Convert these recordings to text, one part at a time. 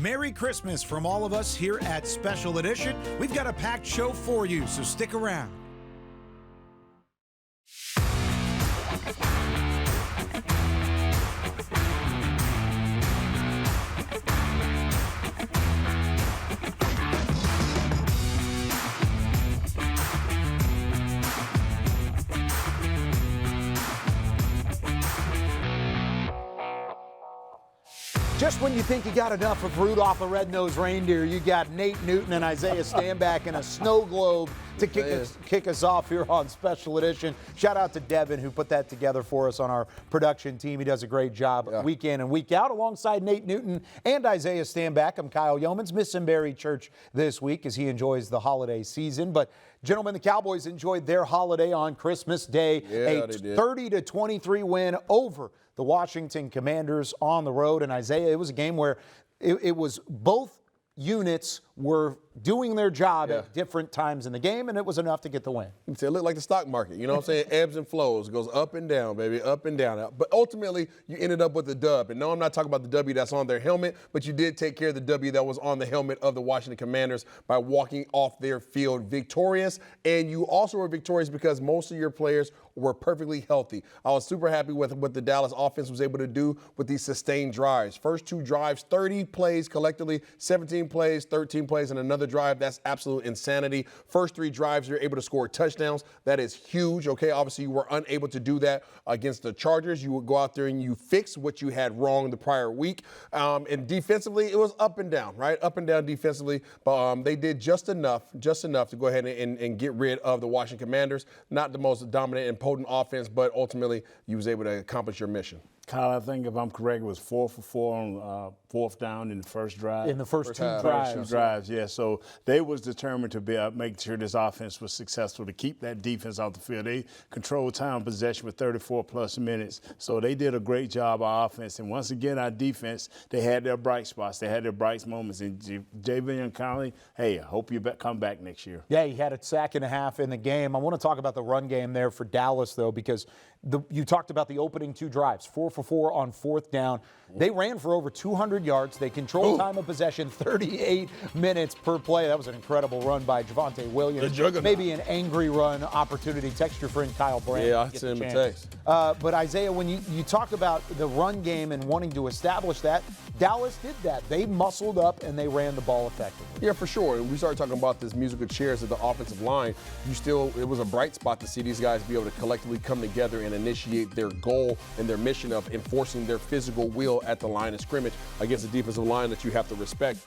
Merry Christmas from all of us here at Special Edition. We've got a packed show for you, so stick around. Just when you think you got enough of Rudolph the Red-Nosed Reindeer, you got Nate Newton and Isaiah Stanback in a snow globe to kick us off here on Special Edition. Shout out to Devin who put that together for us on our production team. He does a great job week in and week out alongside Nate Newton and Isaiah Stanback. I'm Kyle Yeomans, missing Barry Church this week as he enjoys the holiday season. But gentlemen, the Cowboys enjoyed their holiday on Christmas Day. A 30-23 win over the Washington Commanders on the road. And Isaiah, it was a game where it was both units were doing their job at different times in the game, and it was enough to get the win. You can say it looked like the stock market. You know what I'm saying? Ebbs and flows. It goes up and down, baby, up and down. But ultimately, you ended up with the dub. And no, I'm not talking about the W that's on their helmet, but you did take care of the W that was on the helmet of the Washington Commanders by walking off their field victorious. And you also were victorious because most of your players were perfectly healthy. I was super happy with what the Dallas offense was able to do with these sustained drives. First two drives, 30 plays collectively, 17 plays, 13 plays, and another drive. That's absolute insanity. First three drives, you're able to score touchdowns. That is huge, okay? Obviously, you were unable to do that against the Chargers. You would go out there and you fix what you had wrong the prior week. And defensively, it was up and down, right? Up and down defensively. But they did just enough to go ahead and get rid of the Washington Commanders. Not the most dominant and potent offense, but ultimately, you was able to accomplish your mission. Kyle, I think if I'm correct, it was 4 for 4 on fourth down in the first drive. In the first two drives, yeah. So they was determined to make sure this offense was successful, to keep that defense off the field. They controlled time possession with 34-plus minutes. So they did a great job on offense. And once again, our defense, they had their bright spots. They had their bright moments. And Javion Conley, hey, I hope you come back next year. Yeah, he had a sack and a half in the game. I want to talk about the run game there for Dallas, though, because you talked about the opening two drives, 4 for 4 on fourth down. They ran for over 200 yards. They controlled time of possession, 38 minutes per play. That was an incredible run by Javonte Williams. Maybe an angry run opportunity. Text your friend Kyle Brand. Yeah, I sent him a text. But Isaiah, when you talk about the run game and wanting to establish that, Dallas did that. They muscled up and they ran the ball effectively. Yeah, for sure. And we started talking about this musical chairs at the offensive line. It was a bright spot to see these guys be able to collectively come together and initiate their goal and their mission of enforcing their physical will at the line of scrimmage against a defensive line that you have to respect,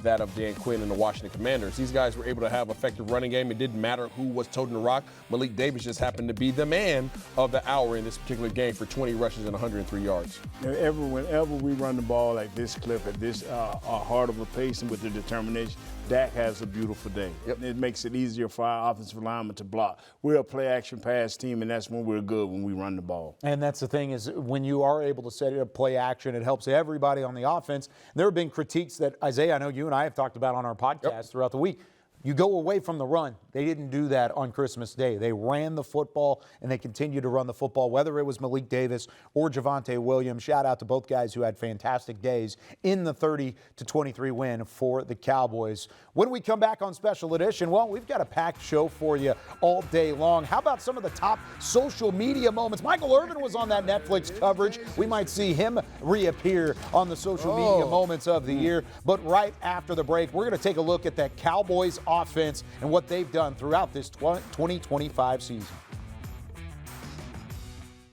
that of Dan Quinn and the Washington Commanders. These guys were able to have effective running game. It didn't matter who was toting the rock. Malik Davis just happened to be the man of the hour in this particular game for 20 rushes and 103 yards. Whenever we run the ball at this clip, at this hard of a pace and with the determination, Dak has a beautiful day. Yep. It makes it easier for our offensive linemen to block. We're a play-action pass team, and that's when we're good, when we run the ball. And that's the thing, is when you are able to set it up play action, it helps everybody on the offense. There have been critiques that, Isaiah, I know you and I have talked about on our podcast throughout the week. You go away from the run. They didn't do that on Christmas Day. They ran the football, and they continue to run the football, whether it was Malik Davis or Javonte Williams. Shout out to both guys who had fantastic days in the 30-23 win for the Cowboys. When we come back on Special Edition, well, we've got a packed show for you all day long. How about some of the top social media moments? Michael Irvin was on that Netflix coverage. We might see him reappear on the social media moments of the year. But right after the break, we're going to take a look at that Cowboys offense and what they've done throughout this 2025 season.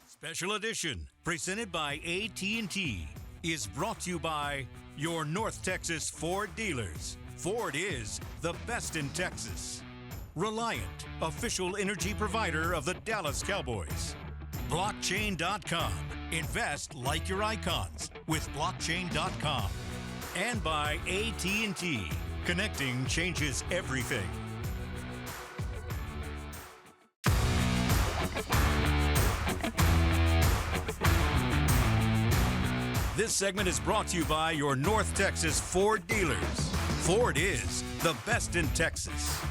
Special Edition, presented by AT&T, is brought to you by your North Texas Ford dealers. Ford is the best in Texas. Reliant, official energy provider of the Dallas Cowboys. Blockchain.com. Invest like your icons with Blockchain.com. And by AT&T. Connecting changes everything. This segment is brought to you by your North Texas Ford dealers. Ford is the best in Texas.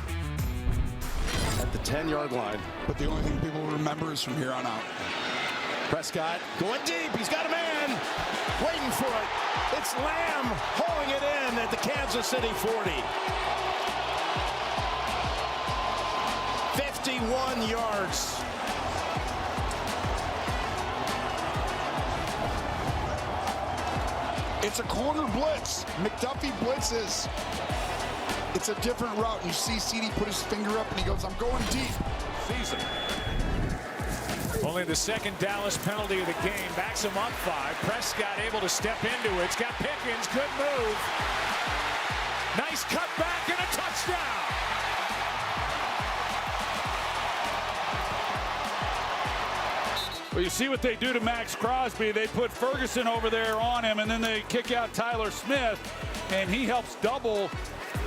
At the 10-yard line. But the only thing people will remember is from here on out. Prescott going deep. He's got a man waiting for it. It's Lamb hauling it in. 1 at the Kansas City 40. 51 yards. It's a corner blitz. McDuffie blitzes. It's a different route. You see CD put his finger up and he goes, I'm going deep. Season. Only the second Dallas penalty of the game. Backs him up 5. Prescott able to step into it. It's got Pickens. Good move. Nice cut back and a touchdown. Well, you see what they do to Max Crosby. They put Ferguson over there on him, and then they kick out Tyler Smith, and he helps double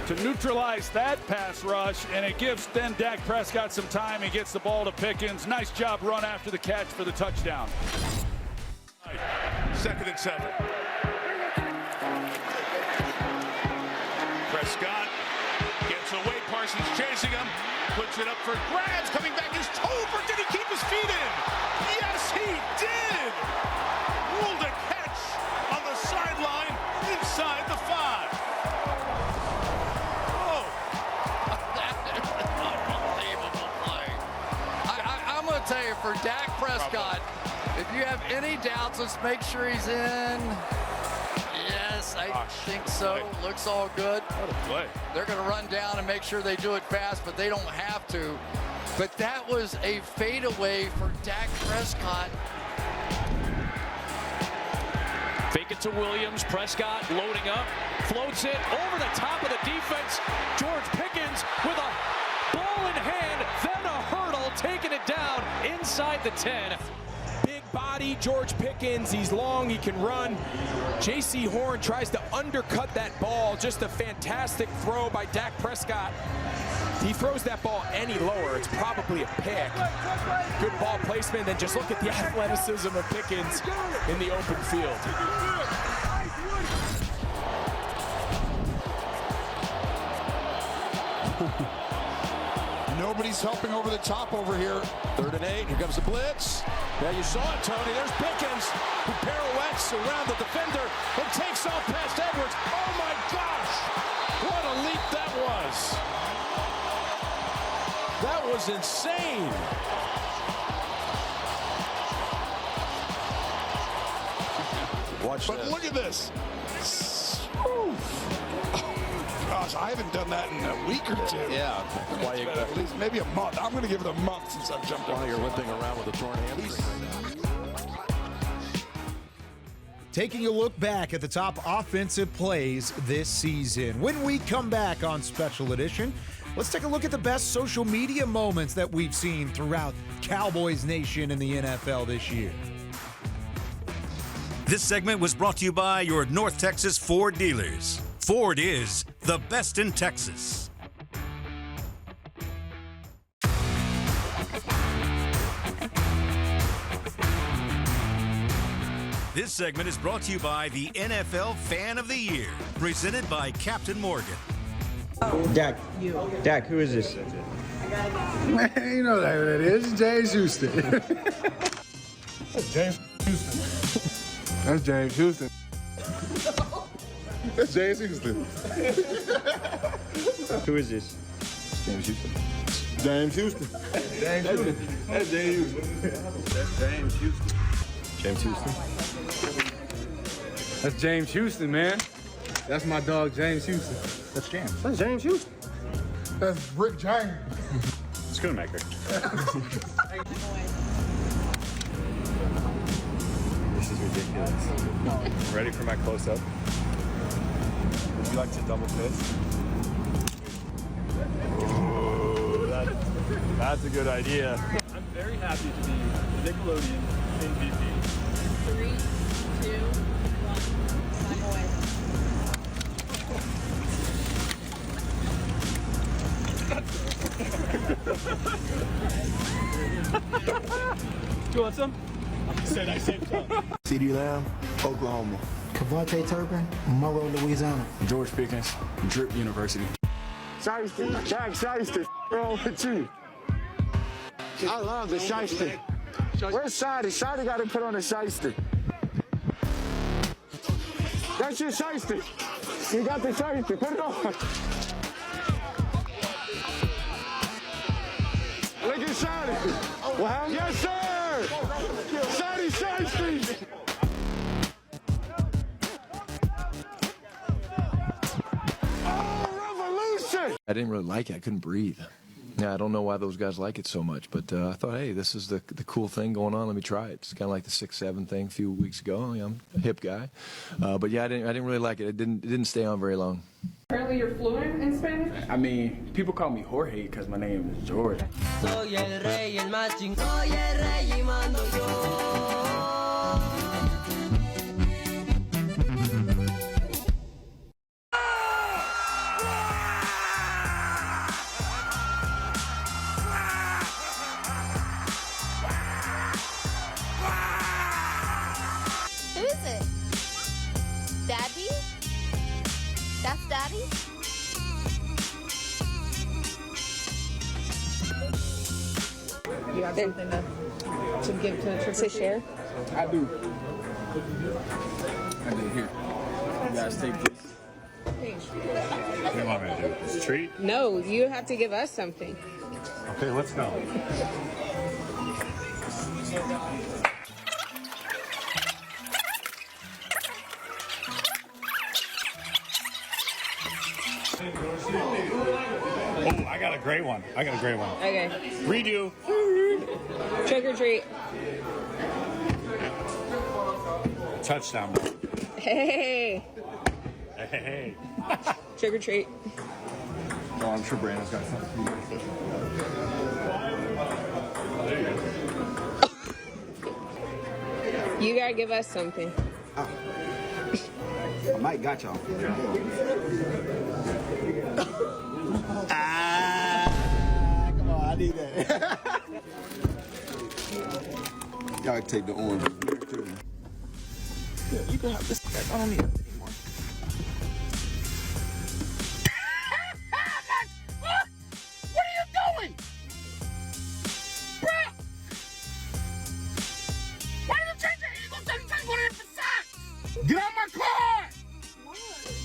to neutralize that pass rush, and it gives then Dak Prescott some time. He gets the ball to Pickens. Nice job run after the catch for the touchdown. 2nd and 7. Prescott gets away. Parsons chasing him. Puts it up for grabs. Coming back is Tolbert. Did he keep his feet in? Yes, he did. Ruled a catch on the sideline inside the 5. Oh. Unbelievable play. I'm going to tell you, for Dak Prescott, if you have any doubts, let's make sure he's in. Yes, I think so. Looks all good. What a play. They're going to run down and make sure they do it fast, but they don't have to. But that was a fadeaway for Dak Prescott. Fake it to Williams. Prescott loading up. Floats it over the top of the defense. George Pickens with a ball in hand. Then a hurdle, taking it down inside the 10. Big body, George Pickens. He's long, he can run. J.C. Horn tries to undercut that ball. Just a fantastic throw by Dak Prescott. He throws that ball any lower, it's probably a pick. Good ball placement, then just look at the athleticism of Pickens in the open field. Nobody's helping over the top over here. 3rd and 8. Here comes the blitz. Now you saw it, Tony. There's Pickens, who pirouettes around the defender and takes off past Edwards. Oh my gosh! What a leap that was! That was insane. Watch But this. look at this. Whew. Gosh, I haven't done that in a week or two. Yeah. Why It's you been at least maybe a month. I'm going to give it a month since I've jumped on. you're limping around with a torn hamstring right now. Taking a look back at the top offensive plays this season. When we come back on Special Edition, let's take a look at the best social media moments that we've seen throughout Cowboys Nation in the NFL this year. This segment was brought to you by your North Texas Ford dealers. Ford is the best in Texas. This segment is brought to you by the NFL Fan of the Year, presented by Captain Morgan. Dak, who is this? Man, you know that it is. James Houston. That's James Houston. That's James Houston. That's James Houston. Who is this? James Houston. James Houston. James Houston. That's James Houston. That's James Houston. James Houston. That's James Houston, man. That's my dog, James Houston. That's James. That's James Houston. That's Rick James. Schoonmaker. This is ridiculous. Ready for my close-up? Would you like to double fist? Oh, that's a good idea. I'm very happy to be Nickelodeon MVP. 3, 2, 1, I'm away. You want some? I said some. CD Lamb, Oklahoma. Cavante Turpin, Monroe, Louisiana. George Pickens, Drip University. Shiesty, Jack Shiesty, wrong with you. I love the Shiesty. Where's Shady? Shady got to put on the Shiesty. That's your Shiesty. You got the shiesty. Put it on. Look at Shotty. What happened? Yes, sir. Shotty shiesty. Oh, revolution. I didn't really like it. I couldn't breathe. Yeah, I don't know why those guys like it so much, but I thought, hey, this is the cool thing going on. Let me try it. It's kind of like the 6'7" thing a few weeks ago. Yeah, I'm a hip guy, but yeah, I didn't really like it. It didn't stay on very long. Apparently you're fluent in Spanish? I mean, people call me Jorge because my name is George. Soy el rey, el más chingón. Soy el rey y mando yo. Who is it? Daddy? That's Daddy? You have something to give to the trick to share? I do. Here. You guys take this. What do you want me to do? This treat? No, you have to give us something. Okay, let's go. Oh, I got a great one. Okay. Redo. Trick or treat. Touchdown. Hey. Hey. Trick or treat. Oh, I'm sure Brandon's got something. You gotta give us something. I might got y'all. Come on, I need that. Y'all take the orange. Yeah, you can have this. I don't need it anymore. What are you doing? Bro! Why did you change the Eagles every time you want to hit the Sox? Get out my car!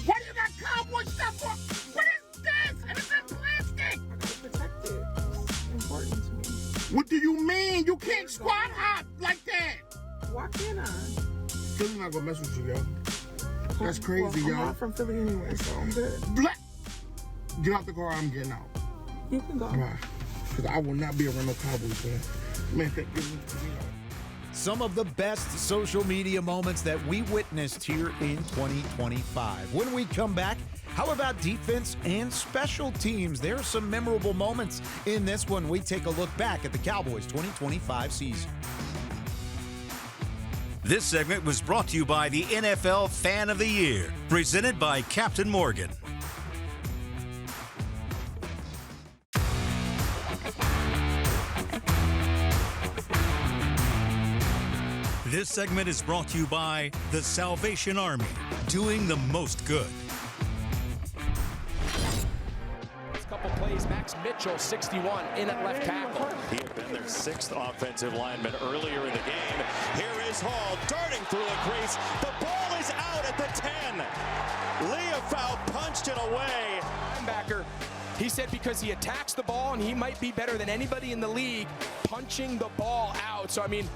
Why do you got cowboy stuff on? What is this? And it's in plastic! I gotta protect it. It's important to me. What do you mean? You can't squat hop like that! Why can't I? Philly's not gonna mess with you, yo. That's crazy, yo. I'm not from Philly anyway, so I'm good. Get out the car, I'm getting out. You can go. Why? Because I will not be around no Cowboys fan. Man, thank you. Some of the best social media moments that we witnessed here in 2025. When we come back, how about defense and special teams? There are some memorable moments in this one. We take a look back at the Cowboys 2025 season. This segment was brought to you by the NFL Fan of the Year, presented by Captain Morgan. This segment is brought to you by the Salvation Army, doing the most good. Next couple plays, Max Mitchell, 61, in at left tackle. He had been their sixth offensive lineman earlier in the game. Here is Hall darting through the crease. The ball is out at the 10. Leofau punched it away. Linebacker, he said because he attacks the ball and he might be better than anybody in the league punching the ball out. So, I mean,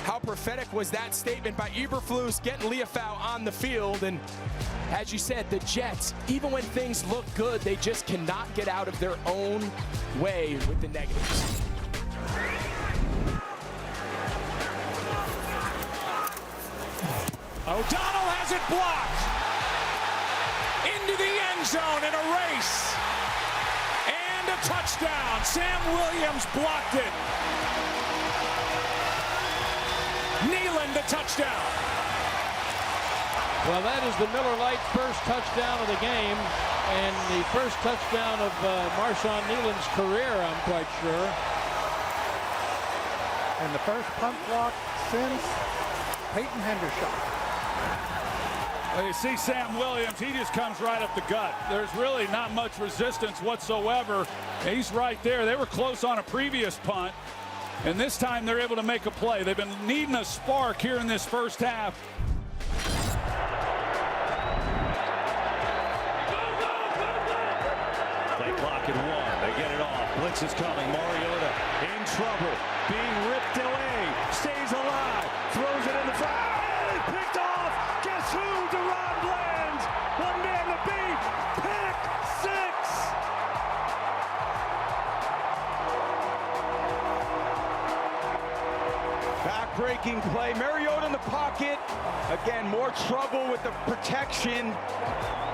how prophetic was that statement by Eberflus getting Leofau on the field? And as you said, the Jets, even when things look good, they just cannot get out of their own way with the negatives. O'Donnell has it blocked. Into the end zone in a race. And a touchdown. Sam Williams blocked it. Nealon the touchdown. Well, that is the Miller Lite first touchdown of the game, and the first touchdown of Marshawn Nealon's career, I'm quite sure. And the first punt block since Peyton Hendershot. Well, you see Sam Williams, he just comes right up the gut. There's really not much resistance whatsoever. He's right there. They were close on a previous punt, and this time they're able to make a play. They've been needing a spark here in this first half. and 1. They get it off. Blitz is coming. Mariota in trouble. Being ripped away. Stays alive. Throws it in the front. Picked off. Guess who? Deron Bland. One man to beat. Pick 6. Back-breaking play. Mariota in the pocket. Again, more trouble with the protection.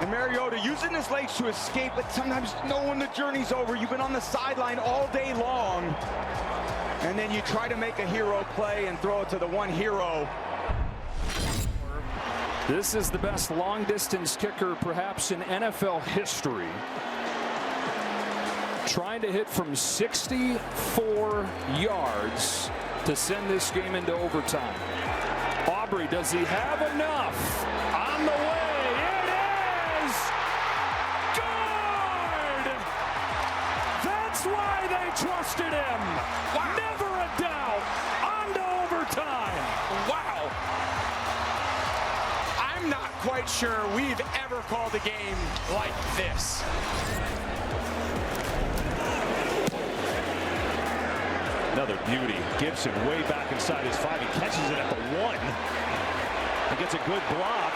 And Mariota using his legs to escape, but sometimes knowing the journey's over. You've been on the sideline all day long. And then you try to make a hero play and throw it to the one hero. This is the best long-distance kicker perhaps in NFL history. Trying to hit from 64 yards to send this game into overtime. Aubrey, does he have enough? On the way, it is! Good! That's why they trusted him. Wow. Never a doubt. On to overtime. Wow. I'm not quite sure we've ever called a game like this. Another beauty. Gibson way back inside his 5. He catches it at the 1. He gets a good block.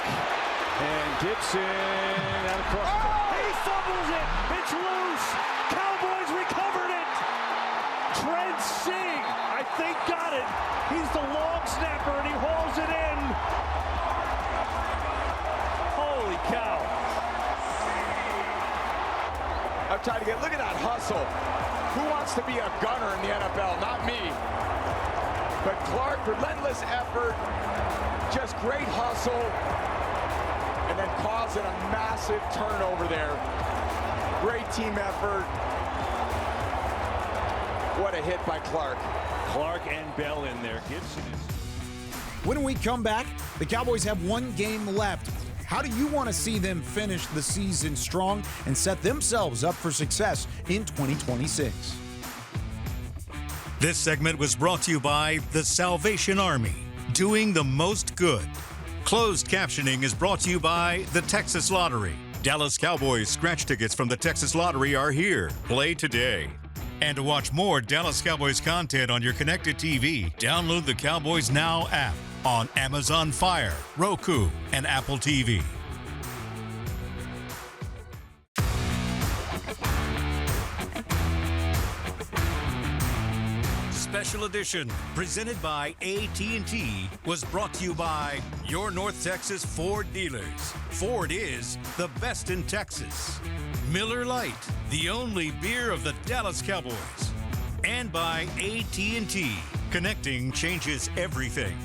And Gibson out across. Oh! He fumbles it. It's loose. Cowboys recovered it. Trent Singh, I think, got it. He's the long snapper, and he hauls it in. Holy cow. I'm trying to get, look at that hustle. Who wants to be a gunner in the NFL? Not me. But Clark, relentless effort, just great hustle, and then causing a massive turnover there. Great team effort. What a hit by Clark. Clark and Bell in there. Gibson is. When we come back, the Cowboys have one game left. How do you want to see them finish the season strong and set themselves up for success in 2026? This segment was brought to you by the Salvation Army, doing the most good. Closed captioning is brought to you by the Texas Lottery. Dallas Cowboys scratch tickets from the Texas Lottery are here. Play today. And to watch more Dallas Cowboys content on your connected TV, download the Cowboys Now app on Amazon Fire, Roku, and Apple TV. Special edition presented by AT&T was brought to you by your North Texas Ford dealers. Ford is the best in Texas. Miller Lite, the only beer of the Dallas Cowboys. And by AT&T, connecting changes everything.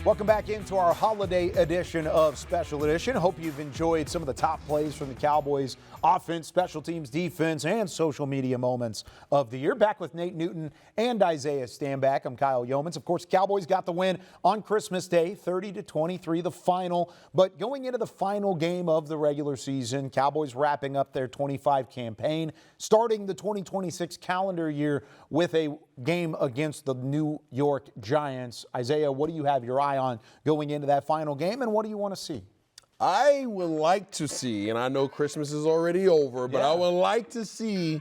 Welcome back into our holiday edition of Special Edition. Hope you've enjoyed some of the top plays from the Cowboys offense, special teams, defense, and social media moments of the year. Back with Nate Newton and Isaiah Stanback. I'm Kyle Yeomans. Of course, Cowboys got the win on Christmas Day, 30-23, the final. But going into the final game of the regular season, Cowboys wrapping up their 25 campaign, starting the 2026 calendar year with a game against the New York Giants. Isaiah, what do you have your eye on going into that final game, and what do you want to see? I would like to see, and I know Christmas is already over, but I would like to see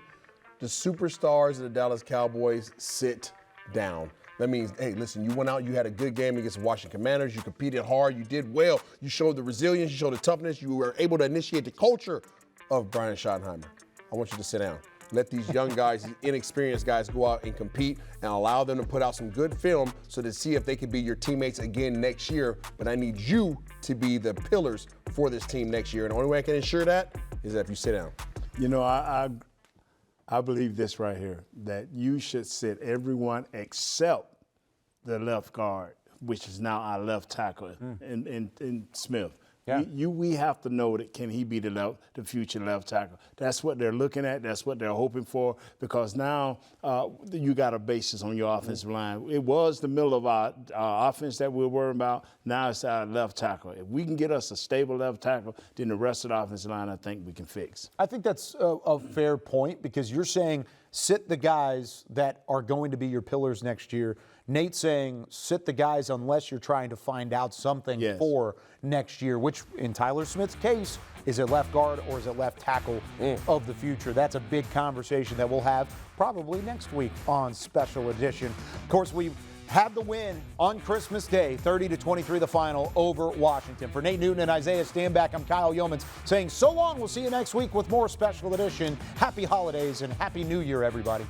the superstars of the Dallas Cowboys sit down. That means, hey, listen, you went out, you had a good game against the Washington Commanders, you competed hard, you did well, you showed the resilience, you showed the toughness, you were able to initiate the culture of Brian Schottenheimer. I want you to sit down. Let these young guys, these inexperienced guys go out and compete and allow them to put out some good film so to see if they can be your teammates again next year. But I need you to be the pillars for this team next year. And the only way I can ensure that is that if you sit down. You know, I believe this right here, that you should sit everyone except the left guard, which is now our left tackle in Smith. Yeah. We have to know that can he be the future left tackle. That's what they're looking at. That's what they're hoping for, because now you got a basis on your offensive line. It was the middle of our offense that we're worrying about. Now it's our left tackle. If we can get us a stable left tackle, then the rest of the offensive line I think we can fix. I think that's a fair point, because you're saying sit the guys that are going to be your pillars next year. Nate saying sit the guys unless you're trying to find out something for next year, which in Tyler Smith's case, is it left guard or is it left tackle of the future? That's a big conversation that we'll have probably next week on Special Edition. Of course, we had the win on Christmas Day, 30-23 the final over Washington. For Nate Newton and Isaiah Stanback, I'm Kyle Yeomans saying so long. We'll see you next week with more Special Edition. Happy holidays and Happy New Year, everybody.